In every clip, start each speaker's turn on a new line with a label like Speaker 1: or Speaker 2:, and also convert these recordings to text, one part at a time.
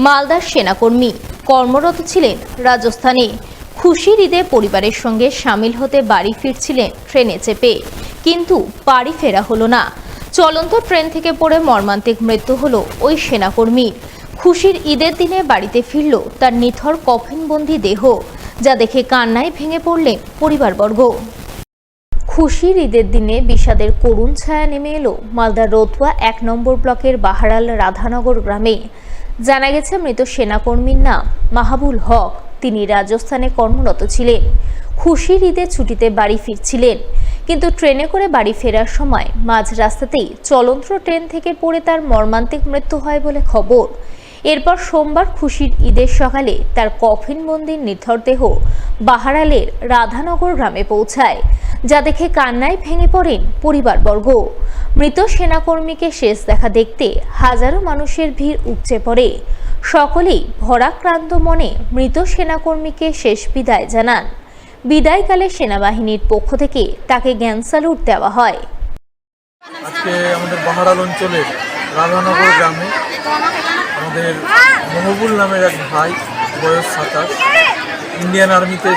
Speaker 1: মালদার সেনাকর্মী কর্মরত ছিলেন রাজস্থানে। খুশির ঈদে পরিবারের সঙ্গে সামিল হতে বাড়ি ফিরছিলেন ট্রেনে চেপে, কিন্তু বাড়ি ফেরা হলো না। চলন্ত ট্রেন থেকে পড়ে মর্মান্তিক মৃত্যু হলো ওই সেনাকর্মীর। খুশির ঈদের দিনে বাড়িতে ফিরল তার নিথর কফিনবন্দি দেহ, যা দেখে কান্নায় ভেঙে পড়লেন পরিবারবর্গ। খুশির ঈদের দিনে বিষাদের করুণ ছায়া নেমে এলো মালদার রতুয়া ১ নম্বর ব্লকের বাহারাল রাধানগর গ্রামে। জানা গেছে, মৃত সেনাকর্মীর নাম মাহাবুল হক। তিনি রাজস্থানে কর্মরত ছিলেন। খুশির ঈদে ছুটিতে বাড়ি ফিরছিলেন, কিন্তু ট্রেনে করে বাড়ি ফেরার সময় মাঝ রাস্তাতেই চলন্ত ট্রেন থেকে পড়ে তার মর্মান্তিক মৃত্যু হয় বলে খবর। এরপর সোমবার খুশির ঈদের সকালে তার কফিনবন্দি নিথর দেহ বাহারালের রাধানগর গ্রামে পৌঁছায়, যা দেখে কান্নায় ভেঙে পড়েন পরিবারবর্গ। মৃত সেনাকর্মীকে শেষ দেখা দেখতে হাজারো মানুষের ভিড় উপচে পড়ে। সকলেই ভরাক্রান্ত মনে মৃত সেনাকর্মীকে শেষ বিদায় জানান। বিদায়কালে সেনাবাহিনীর পক্ষ থেকে তাকে জ্ঞান স্যালুট দেওয়া হয়।
Speaker 2: আজকে আমাদের বাহারাল অঞ্চলের রাধানগর গ্রামে আমাদের মহবুল নামের এক ভাই, বয়স ২৭, ইন্ডিয়ান আর্মিতে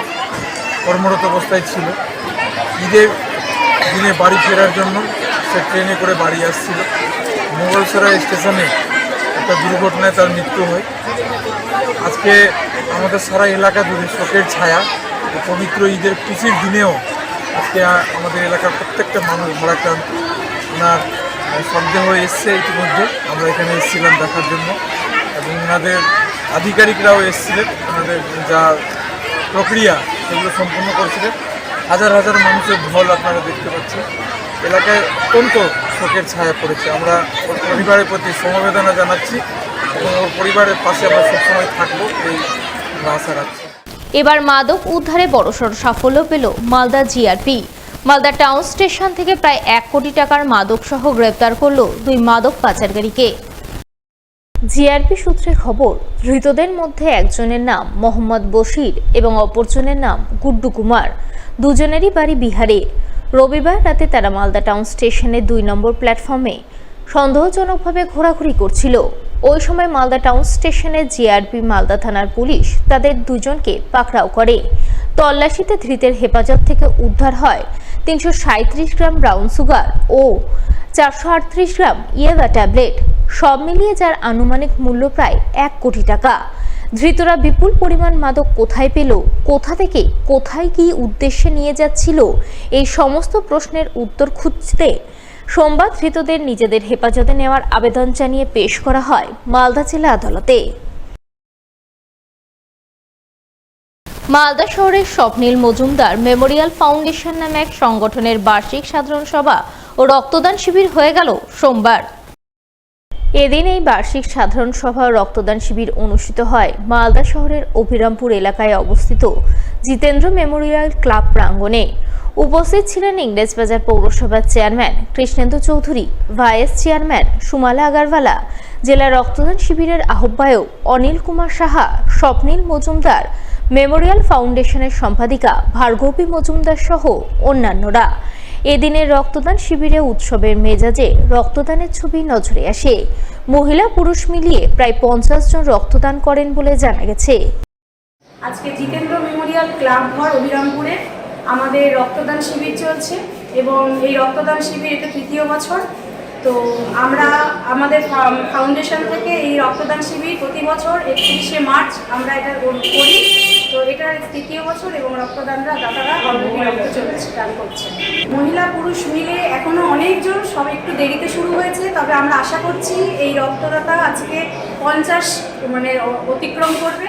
Speaker 2: কর্মরত অবস্থায় ছিল। ঈদের দিনে বাড়ি ফেরার জন্য সে ট্রেনে করে বাড়ি আসছিল। মোগলসরাই স্টেশনে একটা দুর্ঘটনায় তার মৃত্যু হয়। আজকে আমাদের সারা এলাকা জুড়ে শোকের ছায়া। পবিত্র ঈদের খুশির দিনেও আজকে আমাদের এলাকার প্রত্যেকটা মানুষ ভারাক্রান্ত। ওনার সন্দেহ এসছে ইতিমধ্যে, আমরা এখানে এসেছিলাম দেখার জন্য, এবং ওনাদের আধিকারিকরাও এসেছিলেন। ওনাদের যা প্রক্রিয়া সেগুলো সম্পূর্ণ করেছিলেন। হাজার হাজার মানুষের ঢল আপনারা দেখতে পাচ্ছেন। এলাকায় অত্যন্ত শোকের ছায়া পড়েছে। আমরা ওর পরিবারের প্রতি সমবেদনা জানাচ্ছি এবং ওর পরিবারের পাশে আমরা সবসময় থাকবো, এই আশা রাখছি।
Speaker 1: এবার মাদক উদ্ধারে বড়সড় সাফল্য পেল Malda GRP. Malda town station থেকে প্রায় ১ কোটি টাকার মাদক সহ গ্রেপ্তার করল ২ মাদক পাচারকারীকে। জিআরপি সূত্রে খবর, ধৃতদের মধ্যে একজনের নাম মোহাম্মদ বশির এবং অপরজনের নাম গুড্ডু কুমার। দুজনেরই বাড়ি বিহারে। রবিবার রাতে তারা মালদা টাউন স্টেশনের ২ নম্বর প্ল্যাটফর্মে সন্দেহজনকভাবে ঘোরাঘুরি করছিল। ওই সময় মালদা টাউন স্টেশনের জিআরপি মালদা থানার পুলিশ তাদের দুজনকে পাকড়াও করে। তল্লাশিতে ধৃতের হেফাজত থেকে উদ্ধার হয় ৩৩৭ গ্রাম ব্রাউন সুগার ও ৪৩৮ গ্রাম ইয়াবা ট্যাবলেট, সব মিলিয়ে যার আনুমানিক মূল্য প্রায় ১ কোটি টাকা। ধৃতরা বিপুল পরিমাণ মাদক কোথায় পেল, কোথা থেকে কোথায় কি উদ্দেশ্যে নিয়ে যাচ্ছিল, এই সমস্ত প্রশ্নের উত্তর খুঁজতে সোমবার ধৃতদের নিজেদের হেফাজতে নেওয়ার আবেদন জানিয়ে পেশ করা হয় মালদা জেলা আদালতে। মালদা শহরের স্বপ্নীল মজুমদার মেমোরিয়াল ফাউন্ডেশন নামে এক সংগঠনের বার্ষিক সাধারণ সভা ও রক্তদান শিবির হয়ে গেল সোমবার। এদিন এই বার্ষিক সাধারণ সভা ও রক্তদান শিবির অনুষ্ঠিত হয় মালদা শহরের অভিরামপুর এলাকায় অবস্থিত জিতেন্দ্র মেমোরিয়াল ক্লাব প্রাঙ্গণে। উপস্থিত ছিলেন ইংরেজবাজার পৌরসভার chairman Krishnendu Chowdhury, vice chairman Sumala Agarwala, জেলা রক্তদান শিবিরের আহ্বায়ক অনিল কুমার সাহা, স্বপ্নীল মজুমদার মেমোরিয়াল ফাউন্ডেশনের সম্পাদিকা ভার্গবী মজুমদার সহ অন্যান্যরা। এদিনের রক্তদান শিবিরে উৎসবের মেজাজে রক্তদানের ছবি নজরে আসে। মহিলা পুরুষ মিলিয়ে প্রায় ৫০ জন রক্তদান করেন বলে জানা গেছে।
Speaker 3: আজকে জিতেন্দ্র মেমোরিয়াল ক্লাব ঘর অভিরামপুরে আমাদের রক্তদান শিবির চলছে এবং এই রক্তদান শিবির এটা ৩য় বছর। তো আমরা আমাদের ফাউন্ডেশন থেকে এই রক্তদান শিবির প্রতি বছর ৩১শে মার্চ আমরা এটা করি। তো এটার ৩য় বছর এবং রক্তদানরা দাতারা অলরেডি রক্ত দান করছে। মহিলা পুরুষ মিলে এখনও অনেকজন, সব একটু দেরিতে শুরু হয়েছে, তবে আমরা আশা করছি এই রক্তদাতা আজকে ৫০ অতিক্রম করবে।